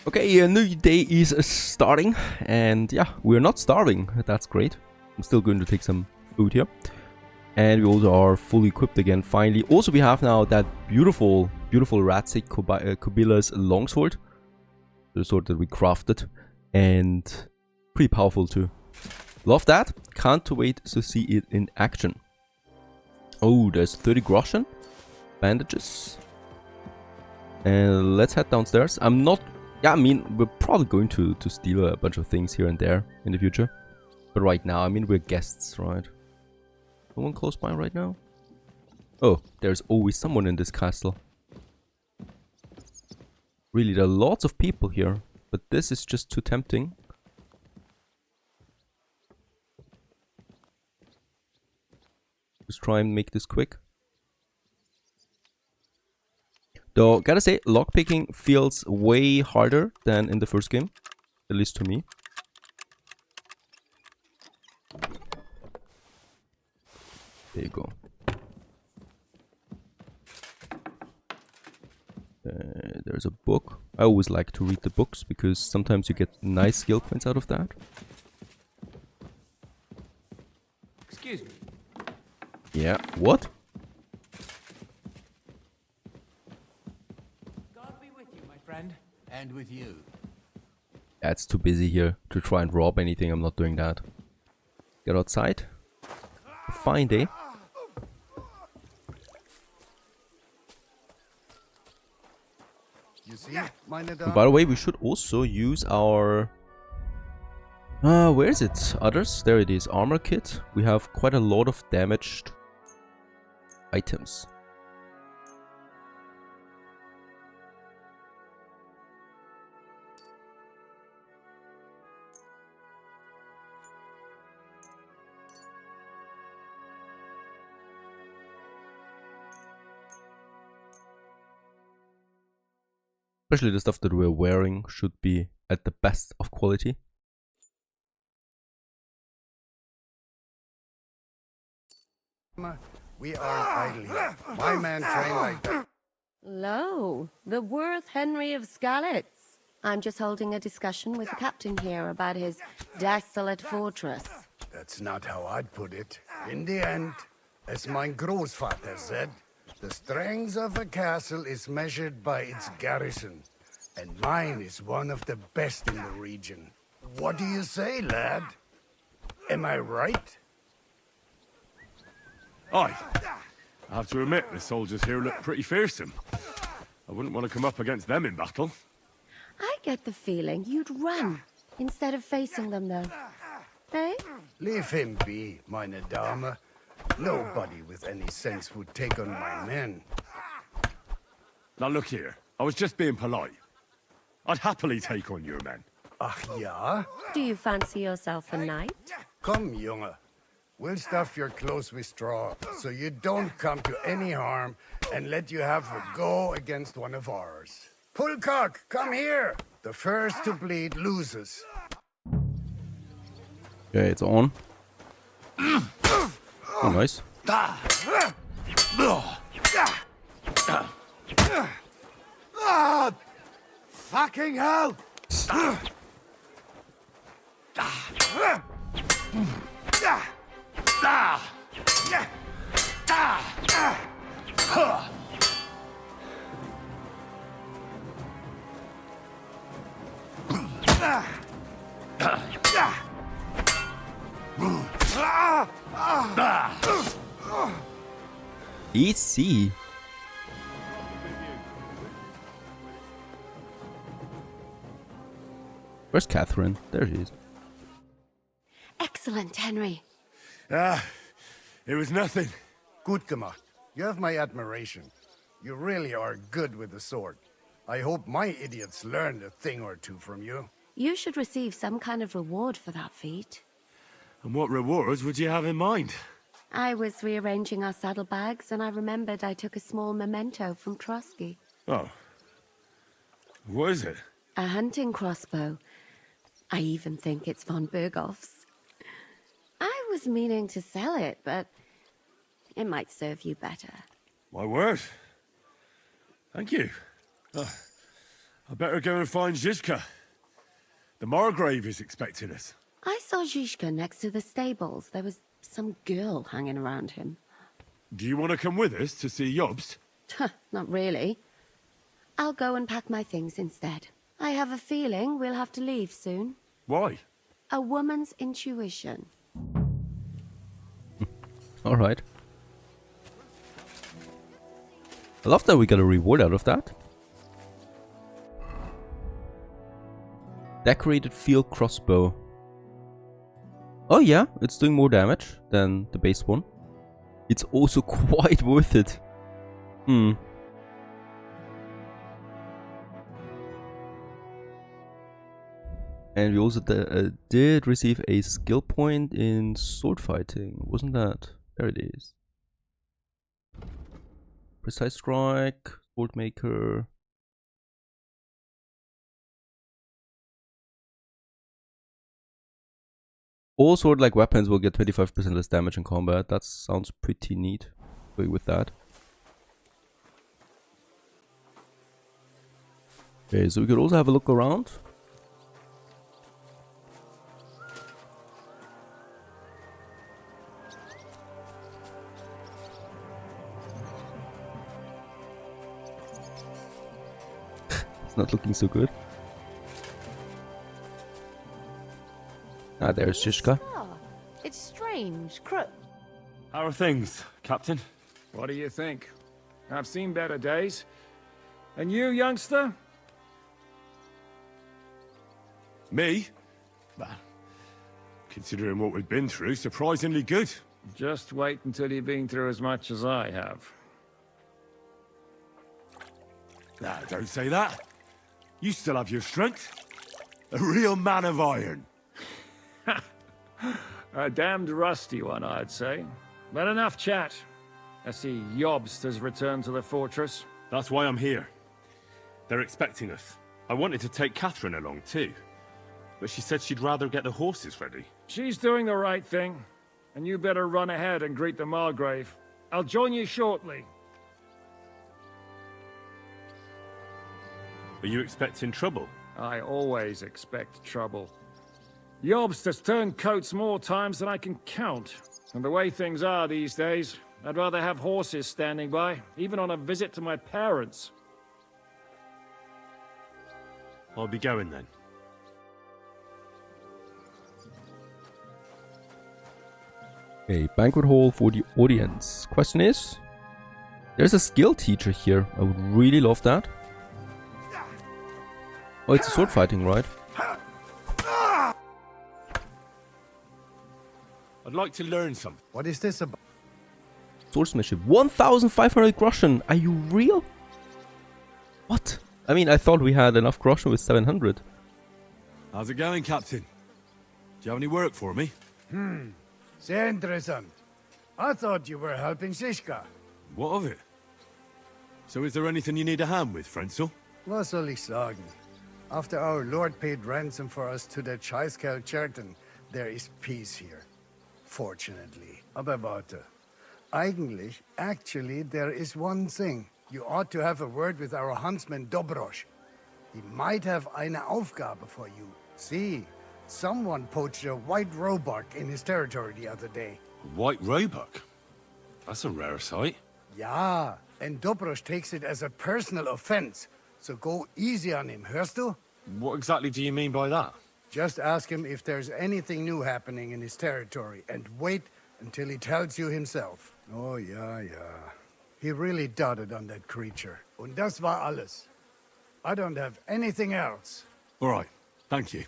Okay, a new day is starting, and yeah, we're not starving. That's great. I'm still going to take some food here. And we also are fully equipped again, finally. Also, we have now that beautiful Ratsik Kubila's longsword. The sword that we crafted. And pretty powerful too. Love that. Can't wait to see it in action. Oh, there's 30 groschen. Bandages. And let's head downstairs. I'm not... Yeah, I mean, we're probably going to steal a bunch of things here and there in the future. But right now, I mean, we're guests, right? No one close by right now? Oh, there's always someone in this castle. Really, there are lots of people here. But this is just too tempting. Just try and make this quick. Though, gotta say, lockpicking feels way harder than in the first game. At least to me. There you go. There's a book. I always like to read the books because sometimes you get nice skill points out of that. Excuse me. Yeah, what? God be with you, my friend. And with you. That's too busy here to try and rob anything. I'm not doing that. Get outside. Fine day. You see, meine And Damen. by the way, we should also use our... where is it? Others? There it is. Armor kit. We have quite a lot of damaged items. Especially the stuff that we're wearing should be at the best of quality. We aren't idle here. My man trained like that. Lo, the worth Henry of Skalitz. I'm just holding a discussion with the captain here about his desolate fortress. That's not how I'd put it. In the end, as mein Großvater said, the strength of a castle is measured by its garrison. And mine is one of the best in the region. What do you say, lad? Am I right? Aye. I have to admit, the soldiers here look pretty fearsome. I wouldn't want to come up against them in battle. I get the feeling you'd run instead of facing them, though. Eh? Leave him be, meine Dame. Nobody with any sense would take on my men. Now look here, I was just being polite. I'd happily take on your men. Ach ja? Do you fancy yourself a knight? Come, Junge. We'll stuff your clothes with straw, so you don't come to any harm, and let you have a go against one of ours. Pullcock, come here! The first to bleed loses. Okay, it's on. Oh, nice. Fucking hell! Easy. Where's Catherine? There she is. Excellent, Henry. It was nothing. Gut gemacht. You have my admiration. You really are good with the sword. I hope my idiots learned a thing or two from you. You should receive some kind of reward for that feat. And what rewards would you have in mind? I was rearranging our saddlebags, and I remembered I took a small memento from Trotsky. Oh. What is it? A hunting crossbow. I even think it's von Berghoff's. I was meaning to sell it, but it might serve you better. My word. Thank you. Oh, I better go and find Zizka. The margrave is expecting us. I saw Zhishka next to the stables. There was some girl hanging around him. Do you want to come with us to see Jobst? Not really. I'll go and pack my things instead. I have a feeling we'll have to leave soon. Why? A woman's intuition. Alright. I love that we got a reward out of that. Decorated field crossbow. Oh yeah, it's doing more damage than the base one. It's also quite worth it. Hmm. And we also did receive a skill point in sword fighting. Wasn't that? There it is. Precise strike, sword maker. All sword-like weapons will get 25% less damage in combat. That sounds pretty neat. Go with that. Okay, so we could also have a look around. It's not looking so good. Ah, there's Shishka. It's strange, Crook. How are things, Captain? What do you think? I've seen better days. And you, youngster? Me? Well, considering what we've been through, surprisingly good. Just wait until you've been through as much as I have. Nah, don't say that. You still have your strength. A real man of iron. A damned rusty one, I'd say. But enough chat. I see Jobst has returned to the fortress. That's why I'm here. They're expecting us. I wanted to take Catherine along too, but she said she'd rather get the horses ready. She's doing the right thing. And you better run ahead and greet the margrave. I'll join you shortly. Are you expecting trouble? I always expect trouble. Jobst has turned coats more times than I can count. And the way things are these days, I'd rather have horses standing by, even on a visit to my parents. I'll be going then. A banquet hall for the audience. Question is, there's a skill teacher here. I would really love that. Oh, it's a sword fighting, right? I'd like to learn something. What is this about? Swordsmanship. 1,500 groschen. Are you real? What? I mean, I thought we had enough groschen with 700. How's it going, Captain? Do you have any work for me? Sehr interessant. I thought you were helping Zizka. What of it? So is there anything you need a hand with, Frenzel? Was soll ich sagen? After our Lord paid ransom for us to the Scheißkerl Cherton, there is peace here. Fortunately. Aber warte. Actually, there is one thing. You ought to have a word with our huntsman Dobrosch. He might have eine Aufgabe for you. See, someone poached a white roebuck in his territory the other day. White roebuck? That's a rare sight. Ja, and Dobrosch takes it as a personal offense. So go easy on him, hörst du? What exactly do you mean by that? Just ask him if there's anything new happening in his territory, and wait until he tells you himself. Oh, ja. He really doted on that creature. Und das war alles. I don't have anything else. All right, thank you.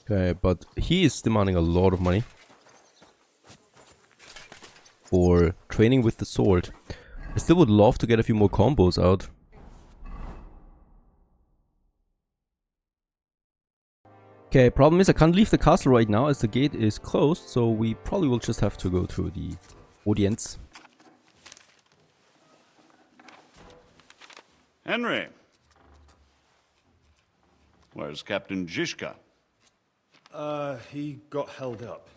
Okay, but he is demanding a lot of money for training with the sword. I still would love to get a few more combos out. Okay, problem is I can't leave the castle right now as the gate is closed, so we probably will just have to go through the audience. Henry. Where's Captain Zizka? He got held up.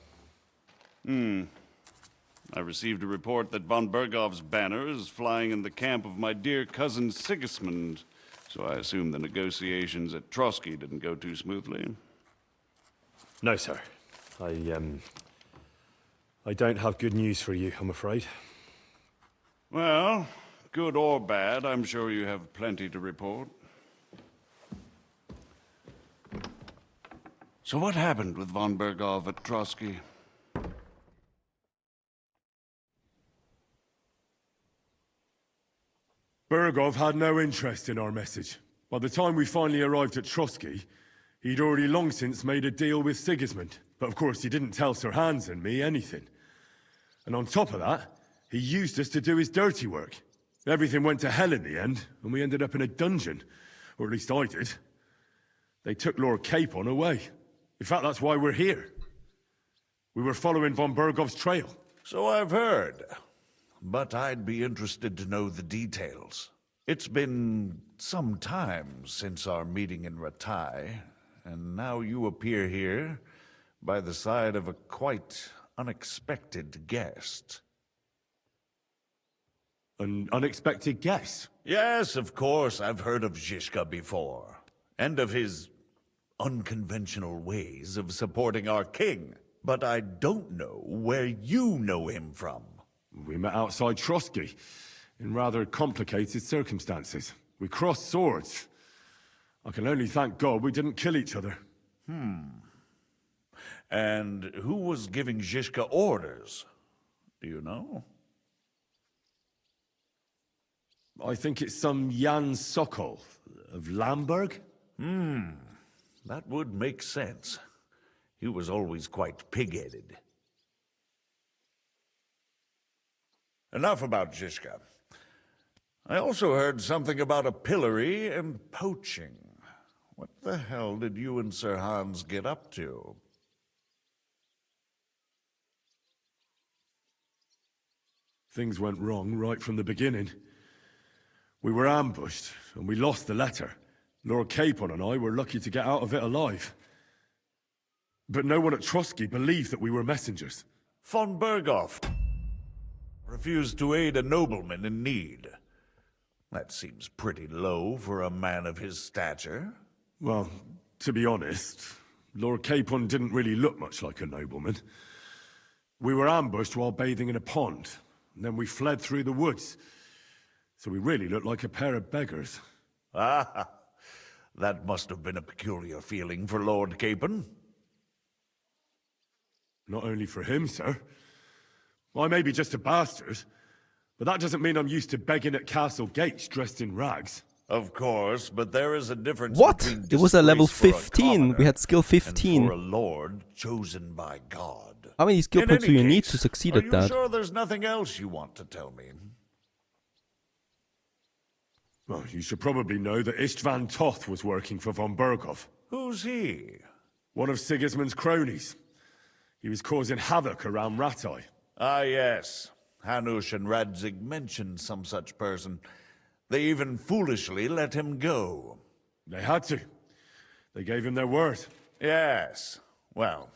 I I received a report that von Bergov's banner is flying in the camp of my dear cousin Sigismund, so I assume the negotiations at Trotsky didn't go too smoothly. No, sir. I don't have good news for you, I'm afraid. Well, good or bad, I'm sure you have plenty to report. So what happened with von Bergov at Trotsky? Bergov had no interest in our message. By the time we finally arrived at Trotsky, he'd already long since made a deal with Sigismund. But of course, he didn't tell Sir Hans and me anything. And on top of that, he used us to do his dirty work. Everything went to hell in the end, and we ended up in a dungeon. Or at least I did. They took Lord Capon away. In fact, that's why we're here. We were following von Bergov's trail. So I've heard. But I'd be interested to know the details. It's been some time since our meeting in Ratai, and now you appear here by the side of a quite unexpected guest. An unexpected guest? Yes, of course, I've heard of Zhishka before, and of his unconventional ways of supporting our king. But I don't know where you know him from. We met outside Trotsky, in rather complicated circumstances. We crossed swords. I can only thank God we didn't kill each other. And who was giving Zhishka orders? Do you know? I think it's some Jan Sokol of Lamberg? That would make sense. He was always quite pig-headed. Enough about Zhishka. I also heard something about a pillory and poaching. What the hell did you and Sir Hans get up to? Things went wrong right from the beginning. We were ambushed, and we lost the letter. Lord Capon and I were lucky to get out of it alive. But no one at Trotsky believed that we were messengers. Von Bergov refused to aid a nobleman in need. That seems pretty low for a man of his stature. Well, to be honest, Lord Capon didn't really look much like a nobleman. We were ambushed while bathing in a pond, and then we fled through the woods. So we really looked like a pair of beggars. Ah, that must have been a peculiar feeling for Lord Capon. Not only for him, sir. I may be just a bastard, but that doesn't mean I'm used to begging at castle gates dressed in rags. Of course, but there is a difference What? between It was a level disgrace for a 15. We commoner had skill and 15. for a lord chosen by God. How many skill In points do any you need case, to succeed are at you that? sure there's nothing else you want to tell me? Well, you should probably know that Istvan Toth was working for von Bergov. Who's he? One of Sigismund's cronies. He was causing havoc around Ratai. Ah, yes. Hanush and Radzig mentioned some such person. They even foolishly let him go. They had to. They gave him their word. Yes. Well,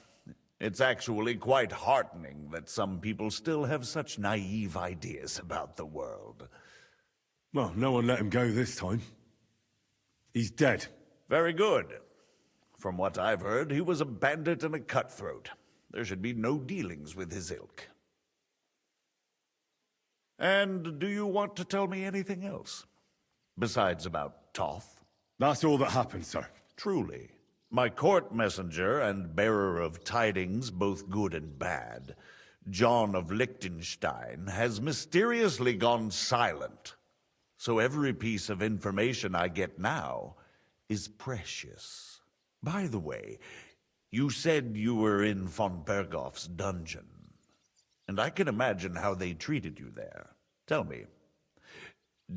it's actually quite heartening that some people still have such naive ideas about the world. Well, no one let him go this time. He's dead. Very good. From what I've heard, he was a bandit and a cutthroat. There should be no dealings with his ilk. And do you want to tell me anything else? Besides about Toth? That's all that happened, sir. Truly. My court messenger and bearer of tidings, both good and bad, John of Liechtenstein, has mysteriously gone silent. So every piece of information I get now is precious. By the way, you said you were in von Bergov's dungeon. And I can imagine how they treated you there. Tell me,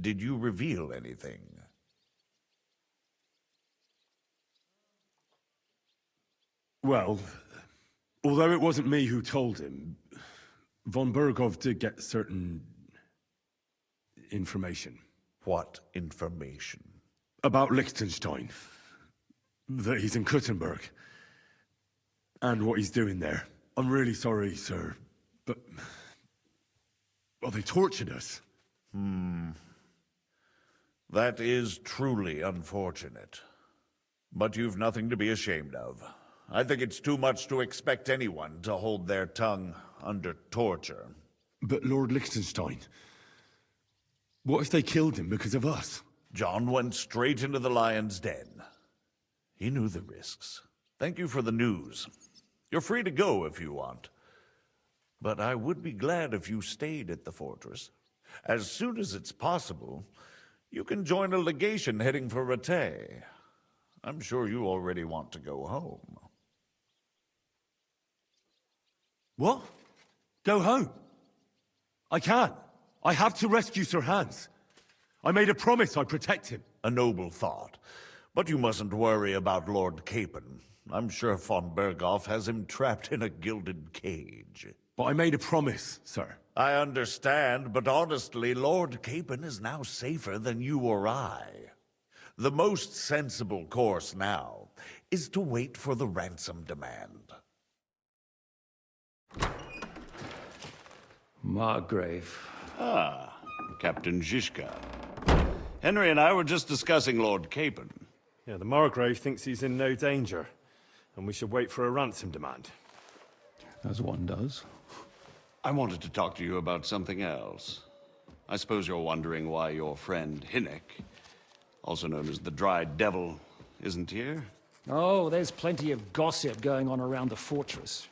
did you reveal anything? Well, although it wasn't me who told him, von Bergov did get certain information. What information? About Liechtenstein. That he's in Kuttenberg. And what he's doing there. I'm really sorry, sir, but Well, they tortured us. That is truly unfortunate. But you've nothing to be ashamed of. I think it's too much to expect anyone to hold their tongue under torture. But Lord Liechtenstein... What if they killed him because of us? John went straight into the lion's den. He knew the risks. Thank you for the news. You're free to go if you want. But I would be glad if you stayed at the fortress. As soon as it's possible, you can join a legation heading for Rattay. I'm sure you already want to go home. What? Go home? I can't. I have to rescue Sir Hans. I made a promise I'd protect him. A noble thought. But you mustn't worry about Lord Capon. I'm sure von Berghoff has him trapped in a gilded cage. But I made a promise, sir. I understand, but honestly, Lord Capon is now safer than you or I. The most sensible course now is to wait for the ransom demand. Margrave. Ah, Captain Zizka. Henry and I were just discussing Lord Capon. Yeah, the margrave thinks he's in no danger, and we should wait for a ransom demand. As one does. I wanted to talk to you about something else. I suppose you're wondering why your friend Hinnek, also known as the Dried Devil, isn't here? Oh, there's plenty of gossip going on around the fortress.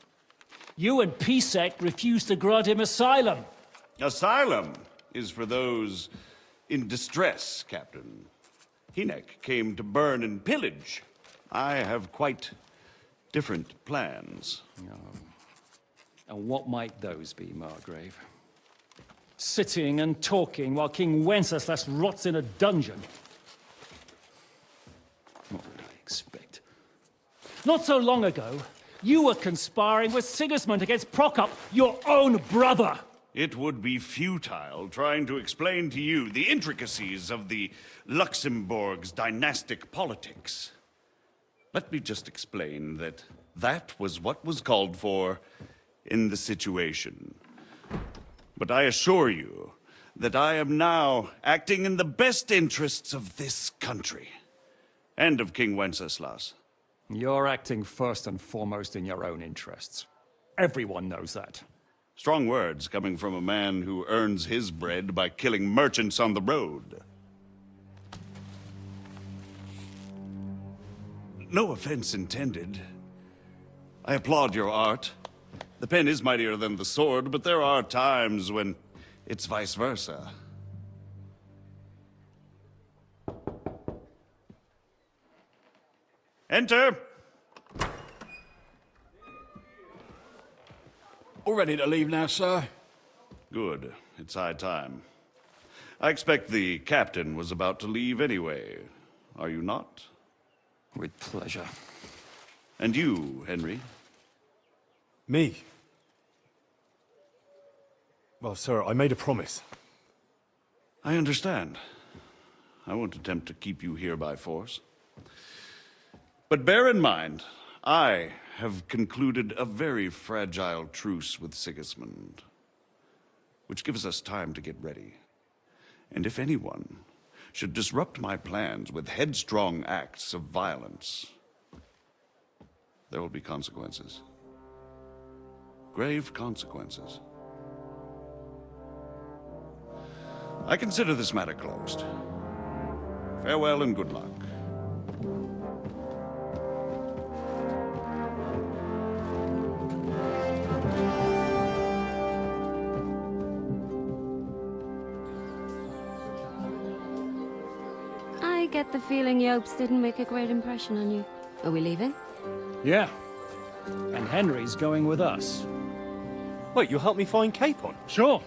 You and Pisek refused to grant him asylum. Asylum is for those in distress, Captain. Hinnek came to burn and pillage. I have quite different plans. And what might those be, Margrave? Sitting and talking while King Wenceslas rots in a dungeon. What would I expect? Not so long ago, you were conspiring with Sigismund against Prokop, your own brother. It would be futile trying to explain to you the intricacies of the Luxembourg's dynastic politics. Let me just explain that that was what was called for in the situation. But I assure you that I am now acting in the best interests of this country and of King Wenceslas. You're acting first and foremost in your own interests. Everyone knows that. Strong words coming from a man who earns his bread by killing merchants on the road. No offense intended. I applaud your art. The pen is mightier than the sword, but there are times when it's vice versa. Enter! All ready to leave now, sir? Good. It's high time. I expect the captain was about to leave anyway. Are you not? With pleasure. And you, Henry? Me? Well, sir, I made a promise. I understand. I won't attempt to keep you here by force. But bear in mind, I have concluded a very fragile truce with Sigismund, which gives us time to get ready. And if anyone should disrupt my plans with headstrong acts of violence, there will be consequences. Grave consequences. I consider this matter closed. Farewell and good luck. I get the feeling Yopes didn't make a great impression on you. Are we leaving? Yeah. And Henry's going with us. Wait, you'll help me find Capon? Sure.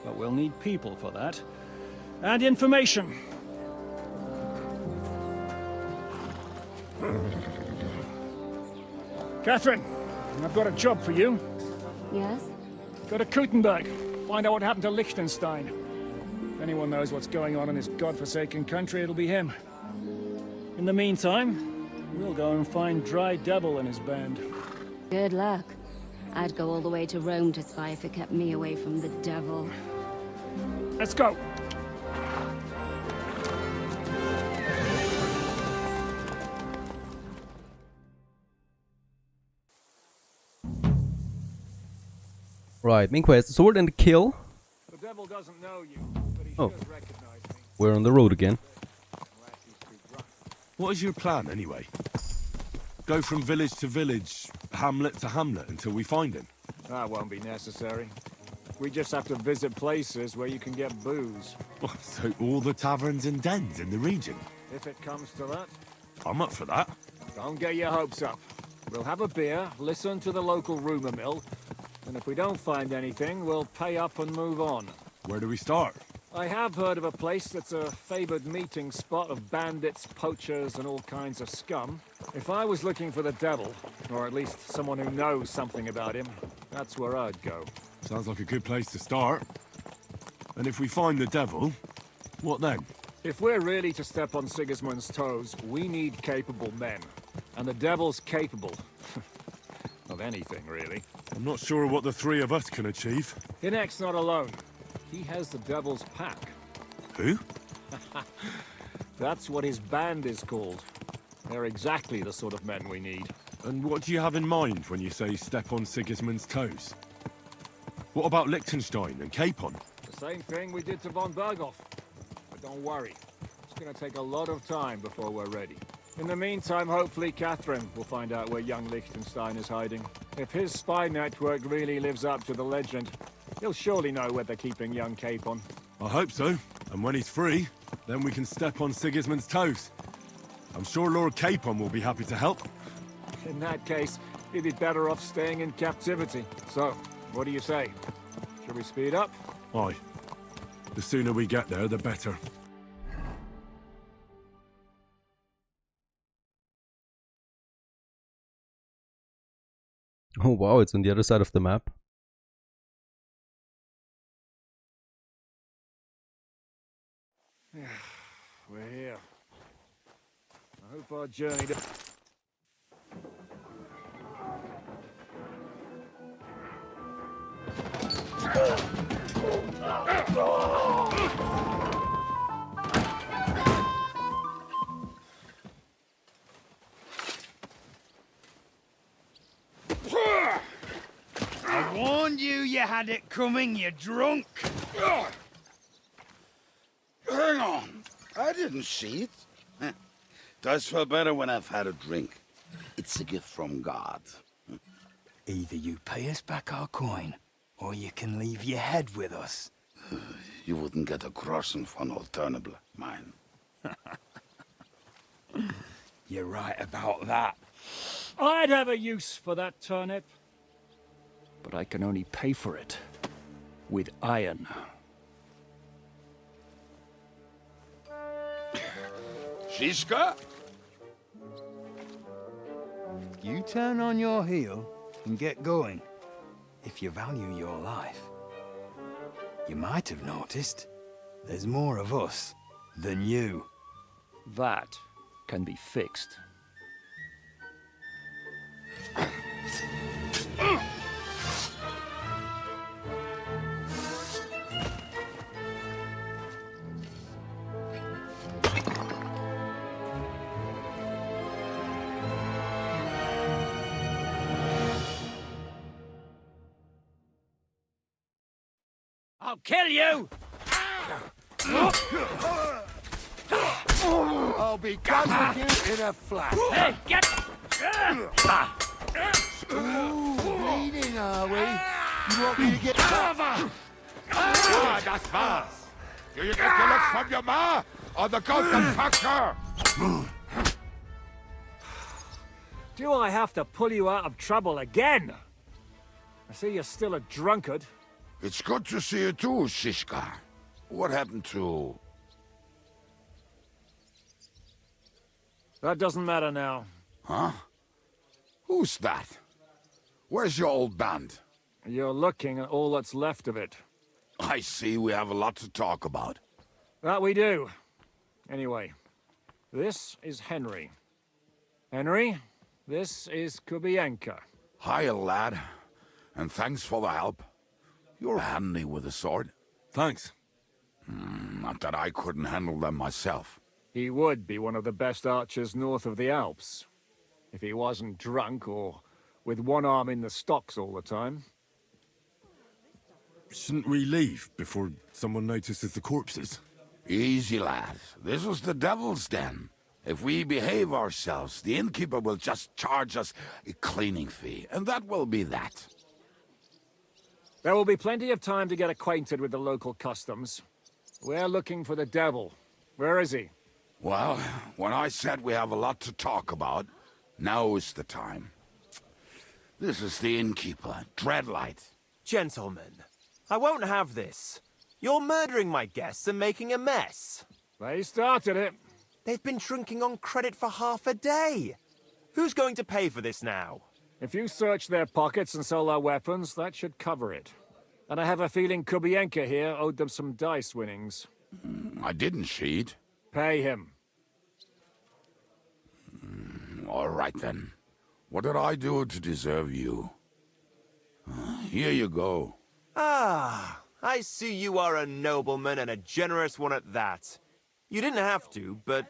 But we'll need people for that. And information. Catherine, I've got a job for you. Yes? Go to Kuttenberg. Find out what happened to Liechtenstein. If anyone knows what's going on in this godforsaken country, it'll be him. In the meantime, we'll go and find Dry Devil and his band. Good luck. I'd go all the way to Rome to spy if it kept me away from the devil. Let's go. Right, main quest, sword and kill. The devil doesn't know you, but he Oh. does recognize me. We're on the road again. What is your plan, anyway? Go from village to village, hamlet to hamlet, until we find him? That won't be necessary. We just have to visit places where you can get booze. Oh, so all the taverns and dens in the region? If it comes to that. I'm up for that. Don't get your hopes up. We'll have a beer, listen to the local rumor mill, and if we don't find anything, we'll pay up and move on. Where do we start? I have heard of a place that's a favored meeting spot of bandits, poachers, and all kinds of scum. If I was looking for the devil, or at least someone who knows something about him, that's where I'd go. Sounds like a good place to start. And if we find the devil, what then? If we're really to step on Sigismund's toes, we need capable men. And the devil's capable. of anything, really. I'm not sure what the three of us can achieve. Hinek's not alone. He has the devil's pack. Who? That's what his band is called. They're exactly the sort of men we need. And what do you have in mind when you say step on Sigismund's toes? What about Liechtenstein and Capon? The same thing we did to von Berghoff. But don't worry. It's gonna take a lot of time before we're ready. In the meantime, hopefully Catherine will find out where young Liechtenstein is hiding. If his spy network really lives up to the legend, he'll surely know where they're keeping young Capon. I hope so. And when he's free, then we can step on Sigismund's toes. I'm sure Lord Capon will be happy to help. In that case, he'd be better off staying in captivity. So, what do you say? Should we speed up? Aye. The sooner we get there, the better. Oh wow, it's on the other side of the map. We're here. I hope our journey to... I warned you you had it coming, you drunk! Hang on. I didn't see it. Does feel better when I've had a drink. It's a gift from God. Either you pay us back our coin, or you can leave your head with us. You wouldn't get a crossing for an alternative, mine. You're right about that. I'd have a use for that turnip. But I can only pay for it with iron. Shiska? You turn on your heel and get going, if you value your life. You might have noticed, there's more of us than you. That can be fixed. I'll kill you! I'll be done with you in a flash. Hey, get... Bleeding, are we? You want me to get cover? Ja, das war's. Do you get your looks from your ma, or the ghost that fucked her? Do I have to pull you out of trouble again? I see you're still a drunkard. It's good to see you too, Shishka. What happened to... That doesn't matter now. Huh? Who's that? Where's your old band? You're looking at all that's left of it. I see we have a lot to talk about. That we do. Anyway, this is Henry. Henry, this is Kubienka. Hiya, lad. And thanks for the help. You're handy with a sword. Thanks. Not that I couldn't handle them myself. He would be one of the best archers north of the Alps. If he wasn't drunk or with one arm in the stocks all the time. Shouldn't we leave before someone notices the corpses? Easy, lad. This was the devil's den. If we behave ourselves, the innkeeper will just charge us a cleaning fee, and that will be that. There will be plenty of time to get acquainted with the local customs. We're looking for the devil. Where is he? Well, when I said we have a lot to talk about, now is the time. This is the innkeeper, Dreadlight. Gentlemen, I won't have this. You're murdering my guests and making a mess. They started it. They've been drinking on credit for half a day. Who's going to pay for this now? If you search their pockets and sell their weapons, that should cover it. And I have a feeling Kubienka here owed them some dice winnings. I didn't cheat. Pay him. All right, then. What did I do to deserve you? Here you go. Ah, I see you are a nobleman and a generous one at that. You didn't have to, but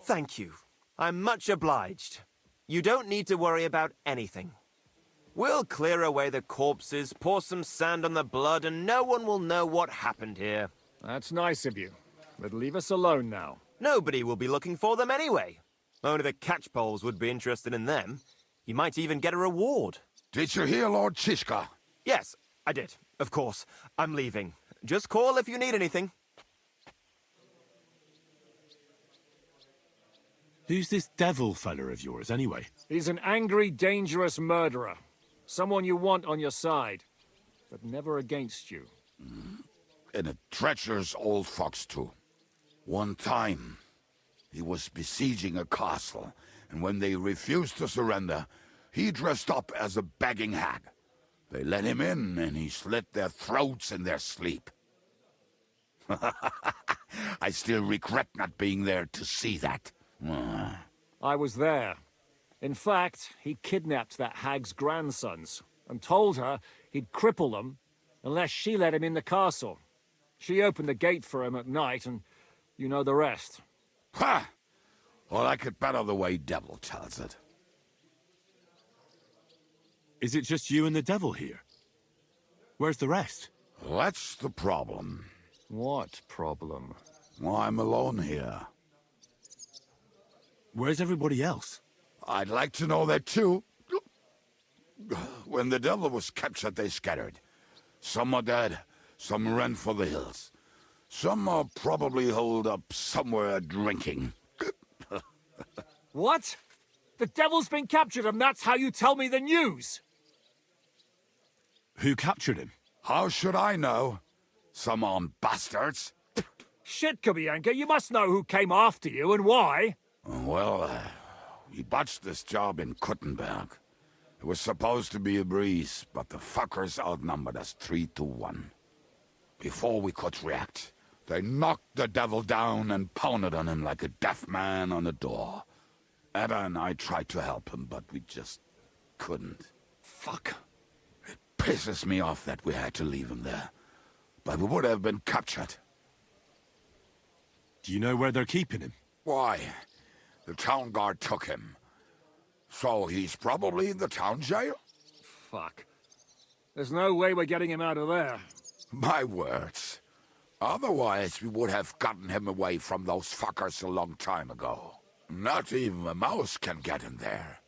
thank you. I'm much obliged. You don't need to worry about anything. We'll clear away the corpses, pour some sand on the blood, and no one will know what happened here. That's nice of you. But leave us alone now. Nobody will be looking for them anyway. Only the catchpoles would be interested in them. You might even get a reward. Did you hear Lord Chishka? Yes, I did. Of course. I'm leaving. Just call if you need anything. Who's this devil fella of yours, anyway? He's an angry, dangerous murderer. Someone you want on your side, but never against you. And a treacherous old fox, too. One time, he was besieging a castle, and when they refused to surrender, he dressed up as a begging hag. They let him in, and he slit their throats in their sleep. I still regret not being there to see that. I was there. In fact, he kidnapped that hag's grandsons and told her he'd cripple them unless she let him in the castle. She opened the gate for him at night, and you know the rest. Ha! Well, I could better the way Devil tells it. Is it just you and the devil here? Where's the rest? That's the problem. What problem? Well, I'm alone here. Where's everybody else? I'd like to know that too. When the devil was captured, they scattered. Some are dead, some ran for the hills. Some are probably holed up somewhere drinking. What? The devil's been captured and that's how you tell me the news? Who captured him? How should I know? Some armed bastards. Shit, Kubienka, you must know who came after you and why. Well, we botched this job in Kuttenberg. It was supposed to be a breeze, but the fuckers outnumbered us 3-1. Before we could react, they knocked the devil down and pounded on him like a deaf man on a door. Ada and I tried to help him, but we just couldn't. Fuck. It pisses me off that we had to leave him there. But we would have been captured. Do you know where they're keeping him? Why? The town guard took him. So he's probably in the town jail? Fuck. There's no way we're getting him out of there. My words. Otherwise, we would have gotten him away from those fuckers a long time ago. Not even a mouse can get him there.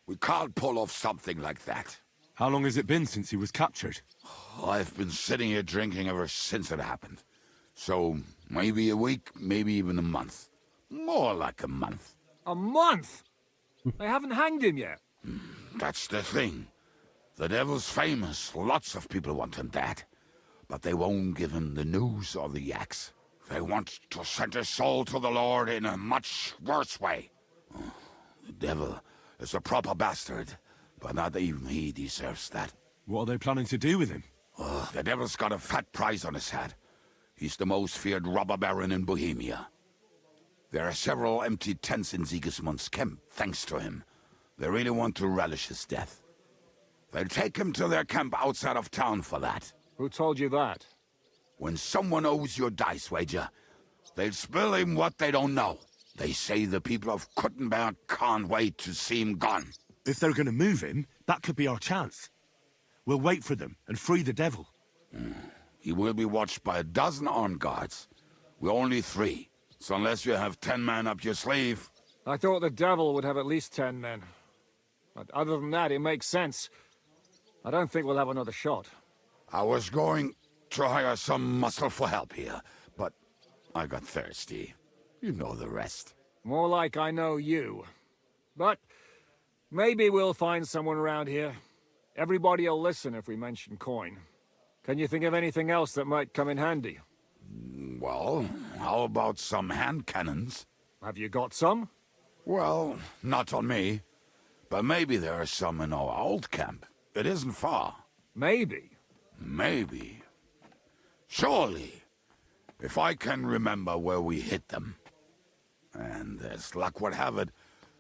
We can't pull off something like that. How long has it been since he was captured? I've been sitting here drinking ever since it happened. So, maybe a week, maybe even a month. More like a month. A month? They haven't hanged him yet. That's the thing. The devil's famous. Lots of people want him dead. But they won't give him the news or the axe. They want to send his soul to the Lord in a much worse way. The devil is a proper bastard, but not even he deserves that. What are they planning to do with him? The devil's got a fat price on his head. He's the most feared robber baron in Bohemia. There are several empty tents in Sigismund's camp, thanks to him. They really want to relish his death. They'll take him to their camp outside of town for that. Who told you that? When someone owes your dice wager, they'll spill him what they don't know. They say the people of Kuttenberg can't wait to see him gone. If they're gonna move him, that could be our chance. We'll wait for them and free the devil. He will be watched by a dozen armed guards. We're only 3, so unless you have 10 men up your sleeve... I thought the devil would have at least 10 men. But other than that, it makes sense. I don't think we'll have another shot. I was going to hire some muscle for help here, but I got thirsty. You know the rest. More like I know you. But maybe we'll find someone around here. Everybody'll listen if we mention coin. Can you think of anything else that might come in handy? Well, how about some hand cannons? Have you got some? Well, not on me. But maybe there are some in our old camp. It isn't far. Maybe? Maybe. Surely. If I can remember where we hit them. And as luck would have it,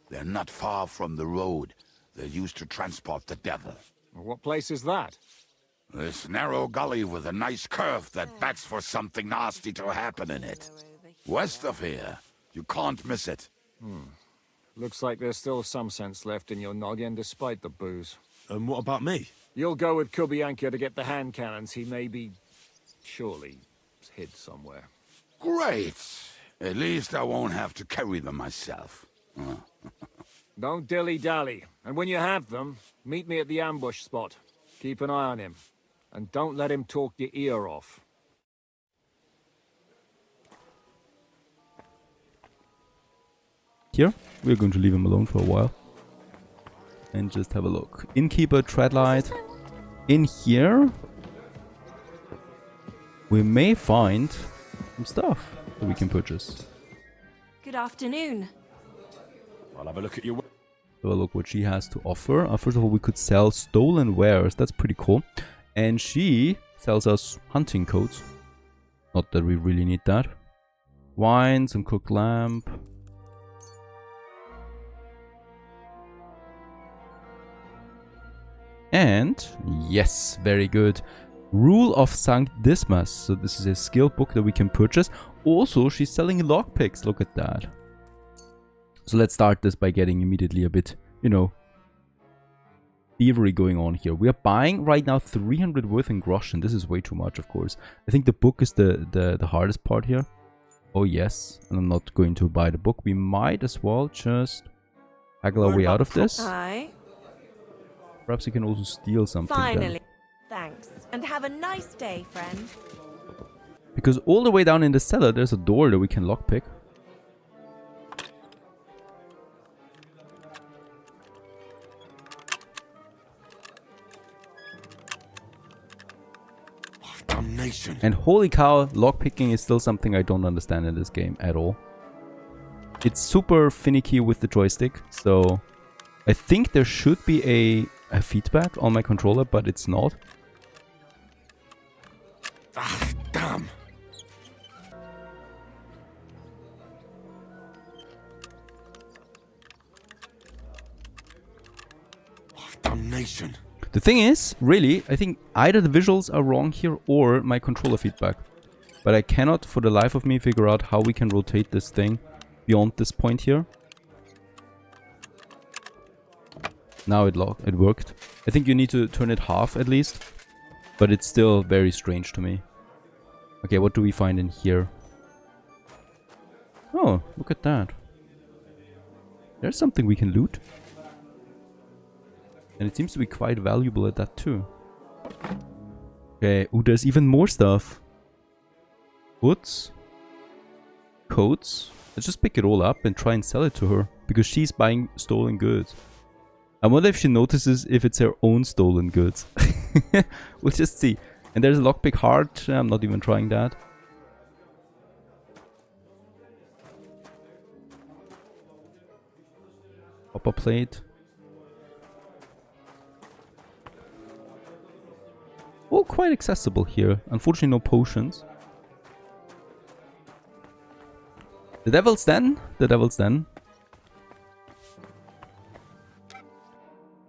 they're not far from the road they used to transport the devil. What place is that? This narrow gully with a nice curve that backs for something nasty to happen in it. West of here. You can't miss it. Looks like there's still some sense left in your noggin despite the booze. And what about me? You'll go with Kubianka to get the hand cannons. He may be... surely hid somewhere. Great. At least I won't have to carry them myself. Don't dilly-dally. And when you have them, meet me at the ambush spot. Keep an eye on him. And don't let him talk your ear off. Here, we're going to leave him alone for a while. And just have a look. Innkeeper, Treadlight. In here, we may find some stuff that we can purchase. Good afternoon. I'll have a look at your... Have a look what she has to offer. First of all, we could sell stolen wares. That's pretty cool. And she sells us hunting coats. Not that we really need that. Wine, some cooked lamb. And, yes, very good. Rule of Sankt Dismas. So this is a skill book that we can purchase. Also, she's selling lockpicks. Look at that. So let's start this by getting immediately a bit, you know, thievery going on here. We are buying right now 300 worth in groschen. This is way too much, of course. I think the book is the hardest part here. Oh, yes. And I'm not going to buy the book. We might as well just haggle our way out of this. Hi. Perhaps we can also steal something Finally. then. Thanks. And have a nice day, friend. Because all the way down in the cellar, there's a door that we can lockpick. Damnation. And holy cow, lockpicking is still something I don't understand in this game at all. It's super finicky with the joystick, so I think there should be a feedback on my controller, but it's not. Ah, damn. Damnation. The thing is, really, I think either the visuals are wrong here or my controller feedback. But I cannot for the life of me figure out how we can rotate this thing beyond this point here. Now it worked. I think you need to turn it half at least. But it's still very strange to me. Okay, what do we find in here? Oh, look at that. There's something we can loot. And it seems to be quite valuable at that too. Okay, ooh, there's even more stuff. Boots. Coats. Let's just pick it all up and try and sell it to her. Because she's buying stolen goods. I wonder if she notices if it's her own stolen goods. We'll just see. And there's a lockpick heart. I'm not even trying that. Copper plate. All quite accessible here. Unfortunately, no potions. The Devil's Den. The Devil's Den.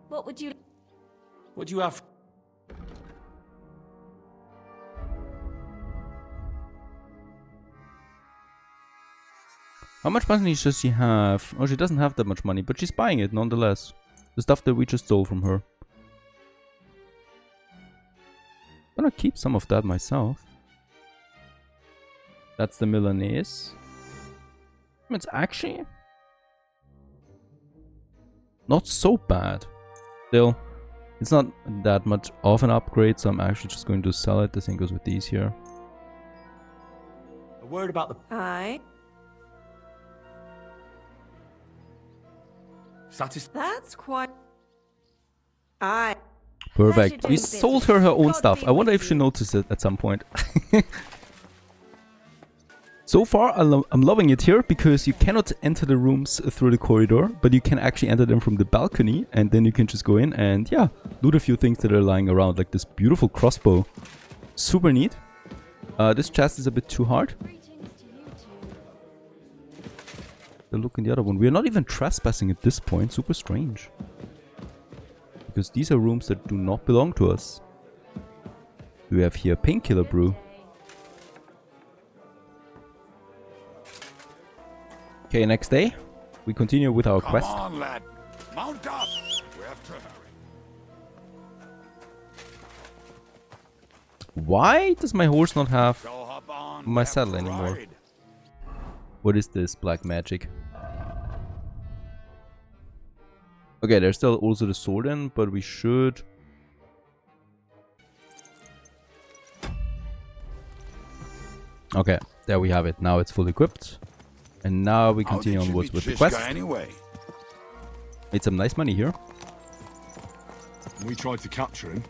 What would you... What do you have? How much money does she have? Oh, she doesn't have that much money, but she's buying it nonetheless. The stuff that we just stole from her. I'm gonna keep some of that myself. That's the Milanese. It's actually not so bad. Still, it's not that much of an upgrade, so I'm actually just going to sell it. The same goes with these here. A word about the... Aye. That's quite... Aye. Perfect. We doing sold business. her own God stuff. be I wonder with if she you. noticed it at some point. So far, I'm loving it here because you cannot enter the rooms through the corridor, but you can actually enter them from the balcony, and then you can just go in and, yeah, loot a few things that are lying around, like this beautiful crossbow. Super neat. This chest is a bit too hard. The look in the other one. We're not even trespassing at this point. Super strange. Because these are rooms that do not belong to us. We have here Painkiller Brew. Okay, next day, we continue with our quest. Come on, lad. Mount up. We have to hurry. Why does my horse not have So hop on. my we have saddle to anymore? ride. What is this black magic? Okay, there's still also the sword in, but we should... Okay, there we have it. Now it's fully equipped. And now we How continue did you onwards meet with the Shishka quest. anyway? Made some nice money here. We tried to capture him,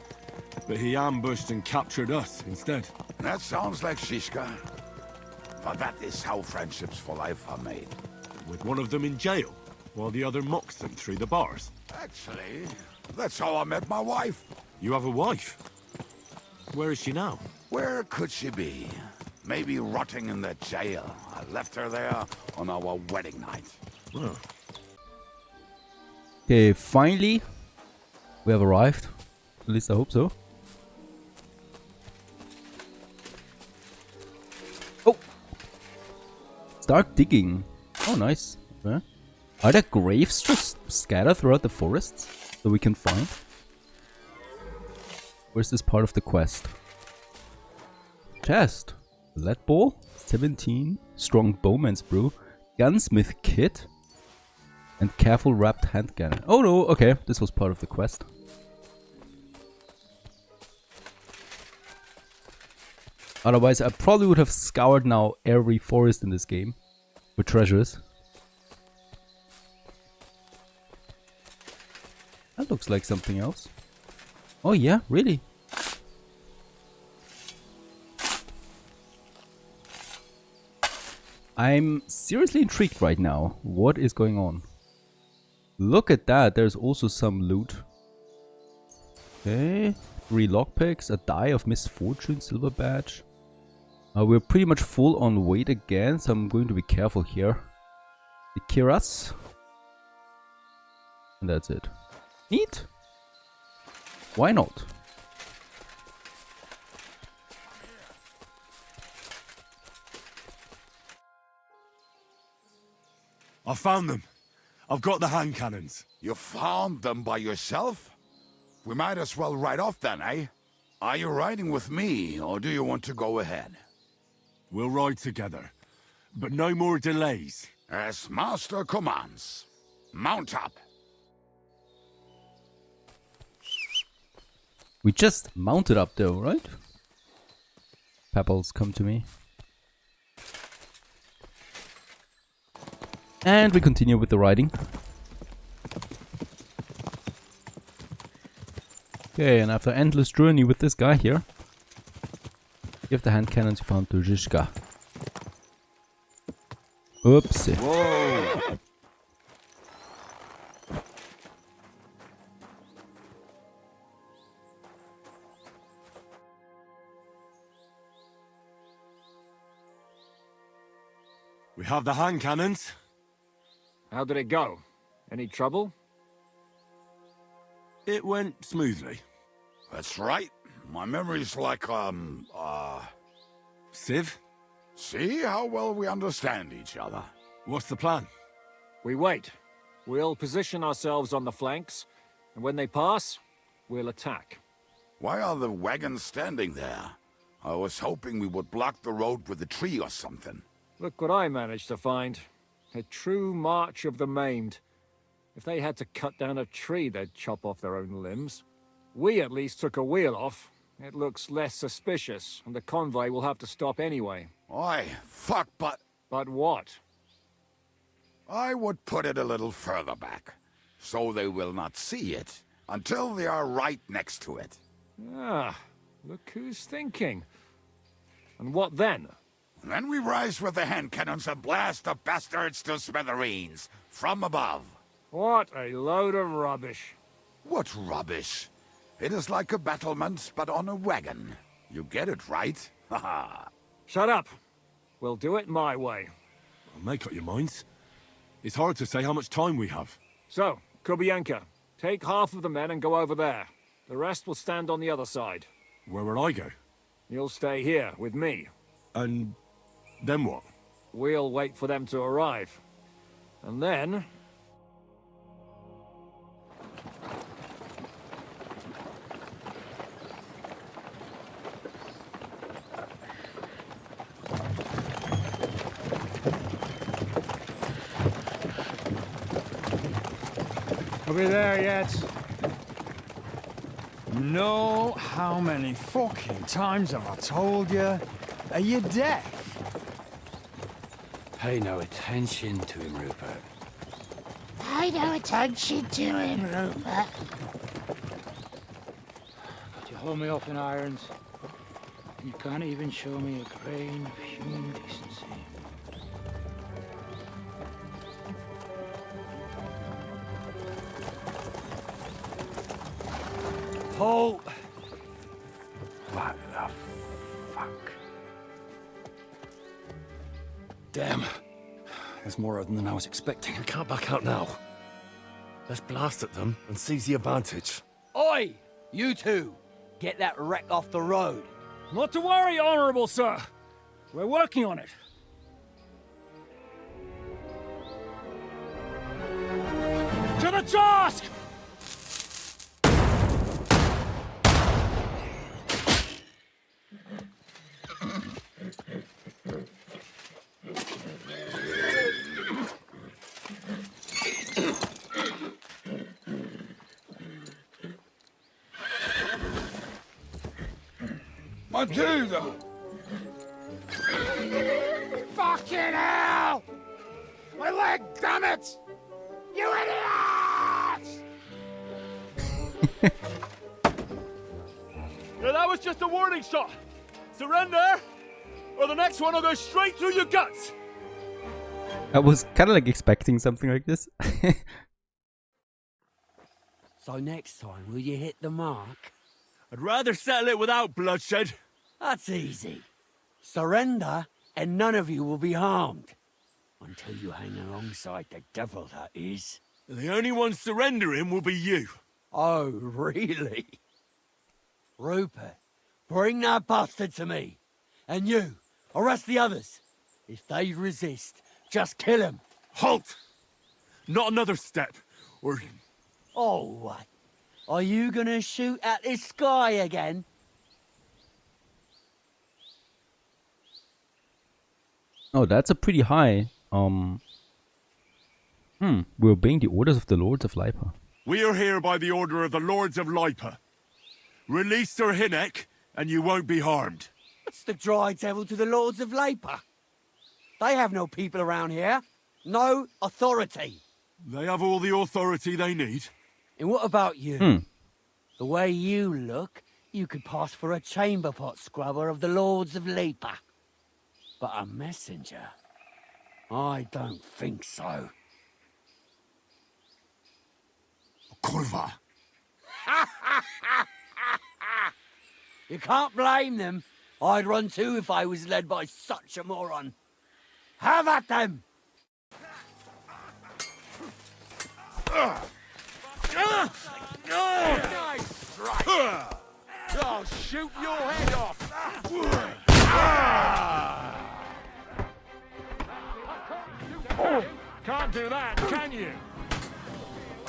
but he ambushed and captured us instead. That sounds like Shishka. But that is how friendships for life are made. With one of them in jail, while the other mocks them through the bars. Actually, that's how I met my wife. You have a wife? Where is she now? Where could she be? Maybe rotting in the jail. I left her there on our wedding night. Oh. Okay, finally, we have arrived. At least I hope so. Oh! Start digging. Oh, nice. Okay. Are there graves just scattered throughout the forests that we can find? Where's this part of the quest? Chest. Lead ball. 17. Strong bowman's brew. Gunsmith kit. And careful wrapped hand cannon. Oh no, okay. This was part of the quest. Otherwise, I probably would have scoured now every forest in this game for treasures. That looks like something else. Oh yeah, really? I'm seriously intrigued right now. What is going on? Look at that. There's also some loot. Okay. 3 lockpicks, a die of misfortune, silver badge. We're pretty much full on weight again, so I'm going to be careful here. The Kiras. And that's it. Neat. Why not? I found them. I've got the hand cannons. You found them by yourself? We might as well ride off then, eh? Are you riding with me, or do you want to go ahead? We'll ride together. But no more delays. As Master commands. Mount up. We just mounted up though, right? Pebbles come to me. And we continue with the riding. Okay, and after endless journey with this guy here, give the hand cannons you found to Zhishka. Oopsie. Whoa! We have the hand cannons. How did it go? Any trouble? It went smoothly. That's right. My memory's like, Civ? See how well we understand each other. What's the plan? We wait. We'll position ourselves on the flanks, and when they pass, we'll attack. Why are the wagons standing there? I was hoping we would block the road with a tree or something. Look what I managed to find. A true march of the maimed. If they had to cut down a tree, they'd chop off their own limbs. We at least took a wheel off. It looks less suspicious, and the convoy will have to stop anyway. Oi, fuck, but... But what? I would put it a little further back, so they will not see it until they are right next to it. Ah, look who's thinking. And what then? Then we rise with the hand cannons and blast the bastards to smithereens, from above. What a load of rubbish. What rubbish? It is like a battlement, but on a wagon. You get it, right? Haha. Shut up. We'll do it my way. Well, make up your minds. It's hard to say how much time we have. So, Kubianka, take half of the men and go over there. The rest will stand on the other side. Where will I go? You'll stay here with me. And then what? We'll wait for them to arrive. And then... Are we there yet? No, how many fucking times have I told you? Are you deaf? Pay no attention to him, Rupert. Pay no attention to him, Rupert. But you hold me up in irons, and you can't even show me a grain of human decency. Paul! What the fuck? Damn. There's more of them than I was expecting. We can't back out now. Let's blast at them and seize the advantage. Oi! You two! Get that wreck off the road. Not to worry, Honorable Sir. We're working on it. To the task! Matilda! Fucking hell! My leg, damn it! You idiots! Yeah, that was just a warning shot. Surrender, or the next one will go straight through your guts. I was kind of like expecting something like this. So next time, will you hit the mark? I'd rather settle it without bloodshed. That's easy. Surrender, and none of you will be harmed. Until you hang alongside the devil, that is. The only one surrendering will be you. Oh, really? Rupert, bring that bastard to me. And you, arrest the others. If they resist, just kill them. Halt! Not another step, or... Oh, what? Are you gonna shoot at the sky again? Oh, that's a pretty high. We're obeying the orders of the Lords of Lipa. We are here by the order of the Lords of Lipa. Release Sir Hinnek, and you won't be harmed. What's the dry devil to the Lords of Lipa? They have no people around here. No authority. They have all the authority they need. And what about you? The way you look, you could pass for a chamber pot scrubber of the Lords of Lipa. But a messenger? I don't think so. Kurva. You can't blame them. I'd run too if I was led by such a moron. Have at them! Nice strike! I'll shoot your head off! Can't do that, can you?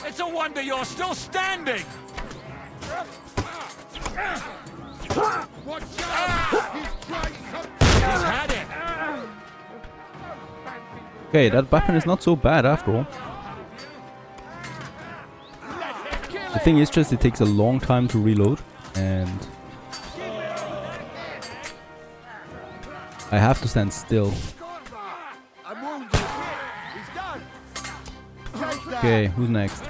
It's a wonder you're still standing! Watch out! He's had it! Okay, that weapon is not so bad after all. The thing is just it takes a long time to reload, and I have to stand still. Okay, who's next?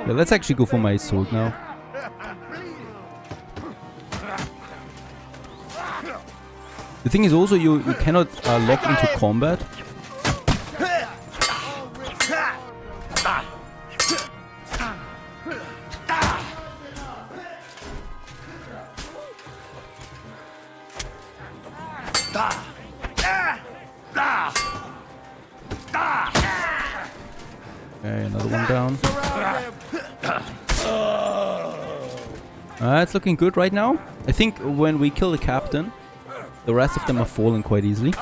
Yeah, let's actually go for my sword now. The thing is also you cannot lock into combat. Okay, another one down. It's looking good right now. I think when we kill the captain, the rest of them are falling quite easily.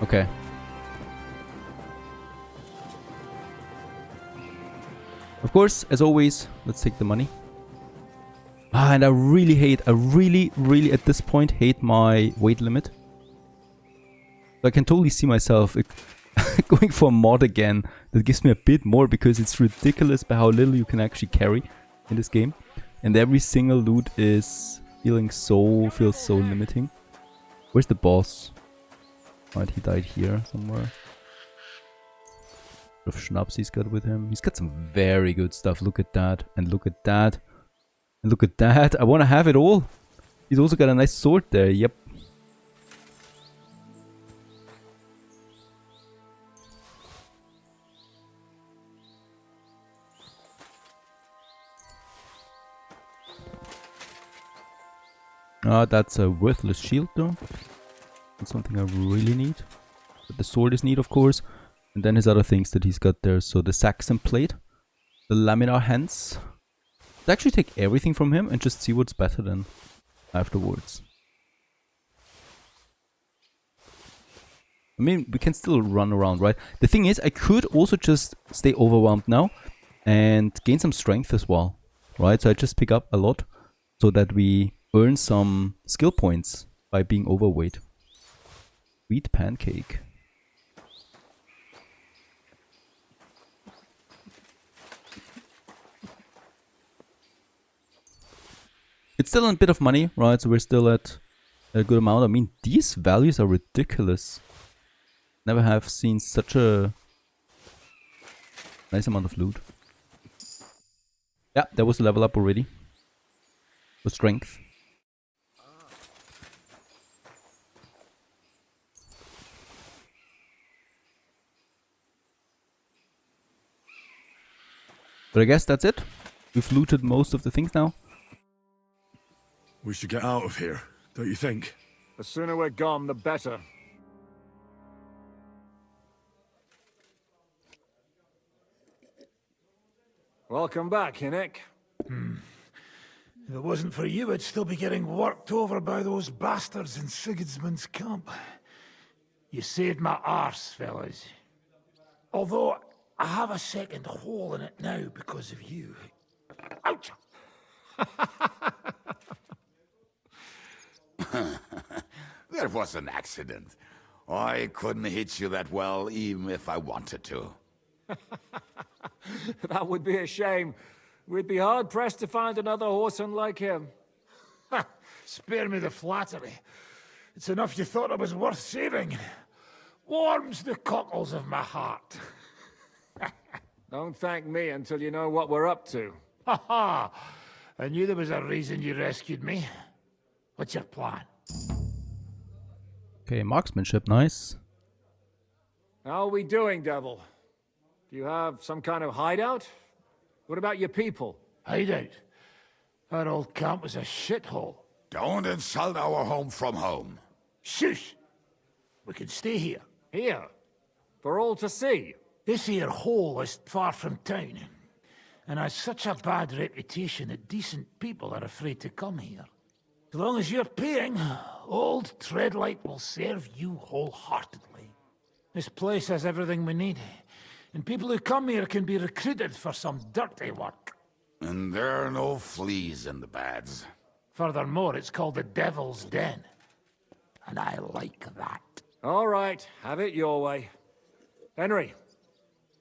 Okay. Of course, as always, let's take the money. And I really at this point hate my weight limit. So I can totally see myself going for a mod again that gives me a bit more, because it's ridiculous by how little you can actually carry in this game. And every single loot is feels so limiting. Where's the boss? Right, he died here somewhere. What schnapps he's got with him. He's got some very good stuff. Look at that, and look at that, and look at that. I want to have it all. He's also got a nice sword there. Yep. That's a worthless shield though. That's something I really need. But the sword is neat, of course. And then his other things that he's got there. So the Saxon plate, the laminar hands. Let's actually take everything from him and just see what's better than afterwards. I mean, we can still run around, right? The thing is, I could also just stay overwhelmed now and gain some strength as well, right? So I just pick up a lot so that we earn some skill points by being overweight. Wheat pancake. It's still a bit of money, right? So we're still at a good amount. I mean, these values are ridiculous. Never have seen such a nice amount of loot. Yeah, there was a level up already. For strength. But I guess that's it. We've looted most of the things now. We should get out of here, don't you think? The sooner we're gone, the better. Welcome back, Hinnick. If it wasn't for you, I'd still be getting worked over by those bastards in Sigismund's camp. You saved my arse, fellas. Although, I have a second hole in it now because of you. Ouch! That was an accident. I couldn't hit you that well, even if I wanted to. That would be a shame. We'd be hard-pressed to find another horseman like him. Spare me the flattery. It's enough you thought I was worth saving. Warms the cockles of my heart. Don't thank me until you know what we're up to. Ha ha! I knew there was a reason you rescued me. What's your plan? Okay, marksmanship, nice. How are we doing, Devil? Do you have some kind of hideout? What about your people? Hideout? Our old camp was a shithole. Don't insult our home from home. Shush! We can stay here. Here? For all to see? This here hole is far from town. and has such a bad reputation that decent people are afraid to come here. As long as you're paying, old Treadlight will serve you wholeheartedly. This place has everything we need, and people who come here can be recruited for some dirty work. And there are no fleas in the beds. Furthermore, it's called the Devil's Den, and I like that. All right, have it your way. Henry,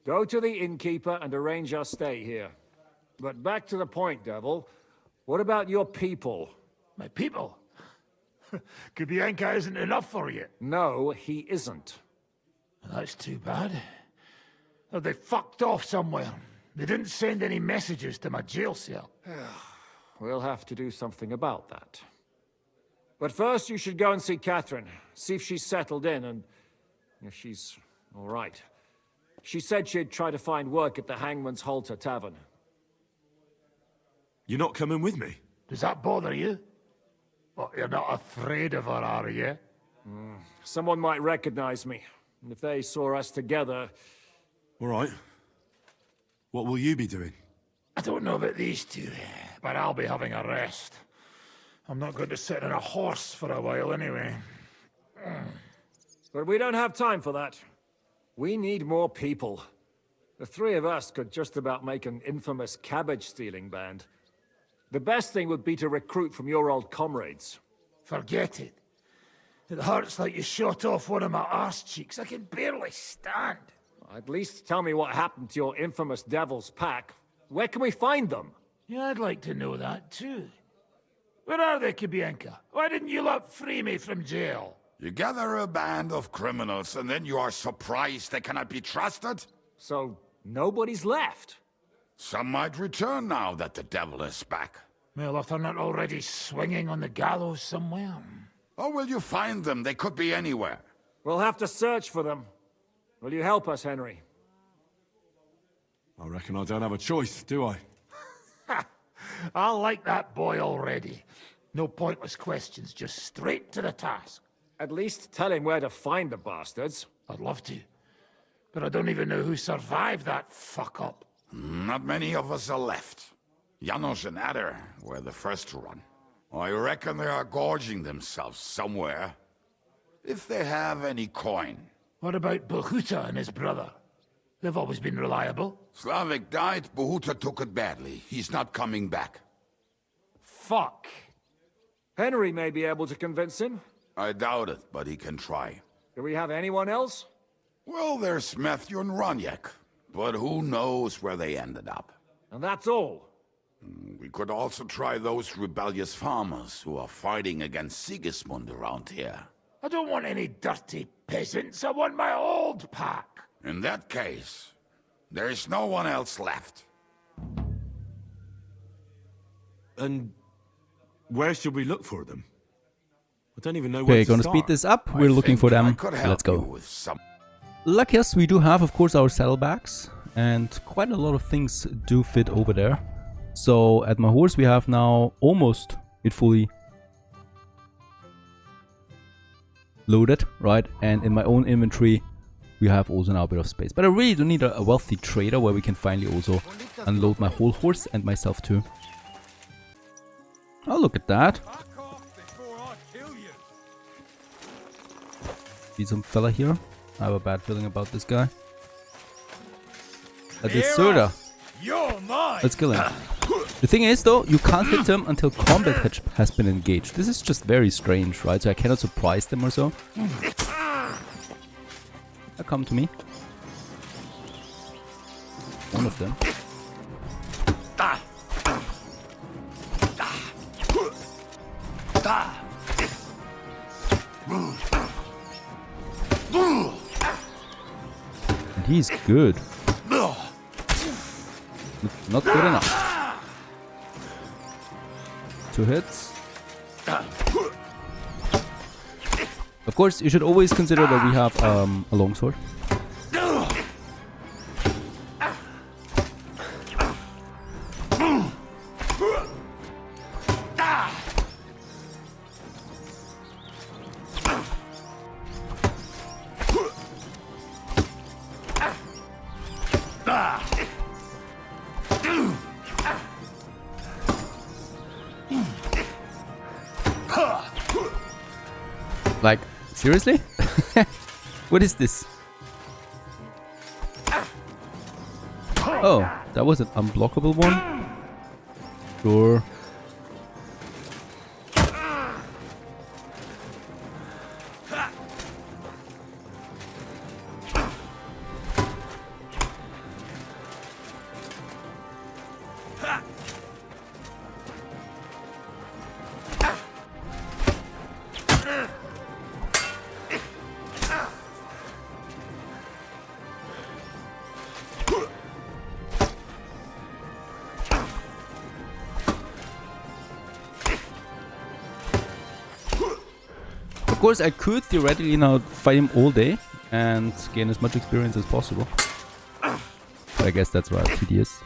go to the innkeeper and arrange our stay here. But back to the point, Devil. What about your people? My people? Kubienka isn't enough for you. No, he isn't. That's too bad. Oh, they fucked off somewhere. They didn't send any messages to my jail cell. We'll have to do something about that. But first, you should go and see Catherine. See if she's settled in and if she's all right. She said she'd try to find work at the Hangman's Halter Tavern. You're not coming with me? Does that bother you? Well, you're not afraid of her, are you? Someone might recognize me. And if they saw us together... All right. What will you be doing? I don't know about these two, but I'll be having a rest. I'm not going to sit on a horse for a while anyway. But we don't have time for that. We need more people. The three of us could just about make an infamous cabbage-stealing band. The best thing would be to recruit from your old comrades. Forget it. It hurts like you shot off one of my arse cheeks. I can barely stand. At least tell me what happened to your infamous Devil's Pack. Where can we find them? Yeah, I'd like to know that too. Where are they, Kubienka? Why didn't you lot free me from jail? You gather a band of criminals and then you are surprised they cannot be trusted? So, nobody's left? Some might return now that the devil is back. Well, if they're not already swinging on the gallows somewhere. How will you find them? They could be anywhere. We'll have to search for them. Will you help us, Henry? I reckon I don't have a choice, do I? I like that boy already. No pointless questions, just straight to the task. At least tell him where to find the bastards. I'd love to. But I don't even know who survived that fuck-up. Not many of us are left. Janos and Adder were the first to run. I reckon they are gorging themselves somewhere. If they have any coin. What about Bohuta and his brother? They've always been reliable. Slavik died, Bohuta took it badly. He's not coming back. Fuck. Henry may be able to convince him. I doubt it, but he can try. Do we have anyone else? Well, there's Matthew and Roniek, but who knows where they ended up. And that's all. We could also try those rebellious farmers who are fighting against Sigismund around here. I don't want any dirty peasants. I want my old pack. In that case, there is no one else left. And where should we look for them? I don't even know where Okay, to gonna start. speed this up. We're looking for them. Let's go. Lucky us, we do have, of course, our saddlebags. And quite a lot of things do fit over there. So at my horse we have now almost it fully loaded, right? And in my own inventory we have also now a bit of space. But I really do need a wealthy trader where we can finally also unload my whole horse and myself too. Oh, look at that. See some fella here. I have a bad feeling about this guy. A deserter. Let's kill him. The thing is though, you can't hit them until combat has been engaged. This is just very strange, right? So I cannot surprise them or so. Come to me. One of them. And he's good. Not good enough. 2 hits. Of course, you should always consider that we have a longsword. Like, seriously? What is this? Oh, that was an unblockable one? Sure. Of course, I could theoretically now fight him all day and gain as much experience as possible. But I guess that's rather tedious.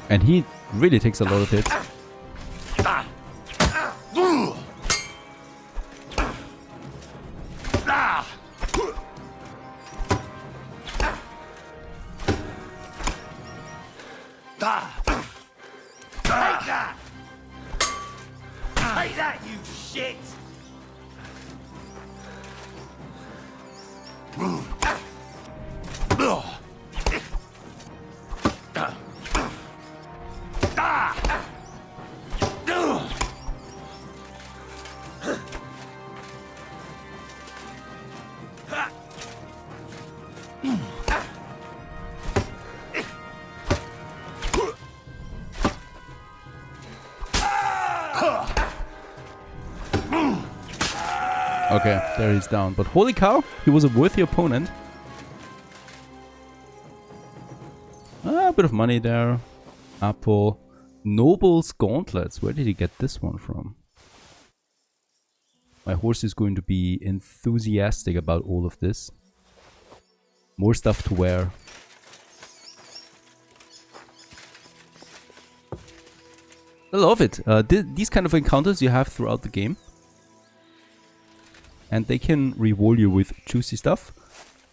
And he really takes a lot of hits. Take that, you shit! Okay, there he's down. But holy cow, he was a worthy opponent. A bit of money there. Apple. Noble's gauntlets. Where did he get this one from? My horse is going to be enthusiastic about all of this. More stuff to wear. I love it. These kind of encounters you have throughout the game. And they can reward you with juicy stuff.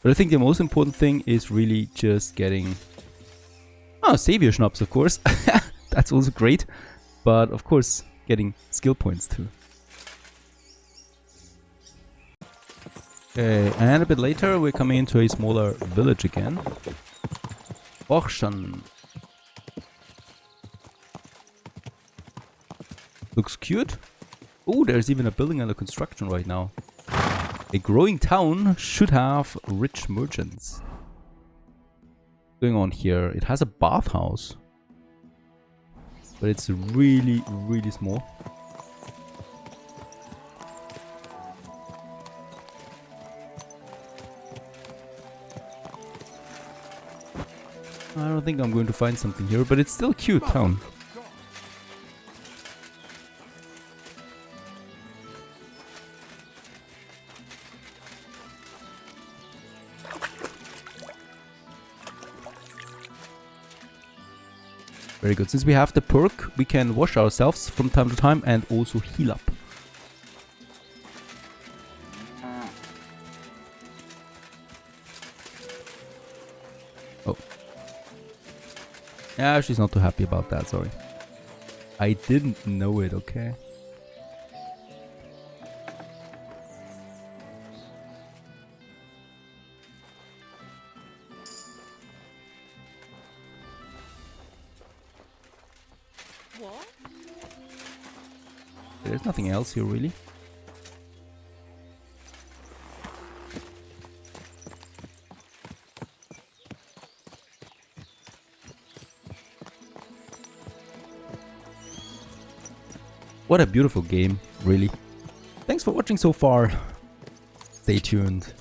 But I think the most important thing is really just getting... Oh, Savior Schnapps, of course. That's also great. But, of course, getting skill points too. Okay, and a bit later we're coming into a smaller village again. Ochshan. Looks cute. Oh, there's even a building under construction right now. A growing town should have rich merchants. What's going on here? It has a bathhouse. But it's really, really small. I don't think I'm going to find something here, but it's still a cute town. Very good. Since we have the perk, we can wash ourselves from time to time and also heal up. Oh. Yeah, she's not too happy about that, sorry. I didn't know it, okay? There's nothing else here, really. What a beautiful game, really. Thanks for watching so far. Stay tuned.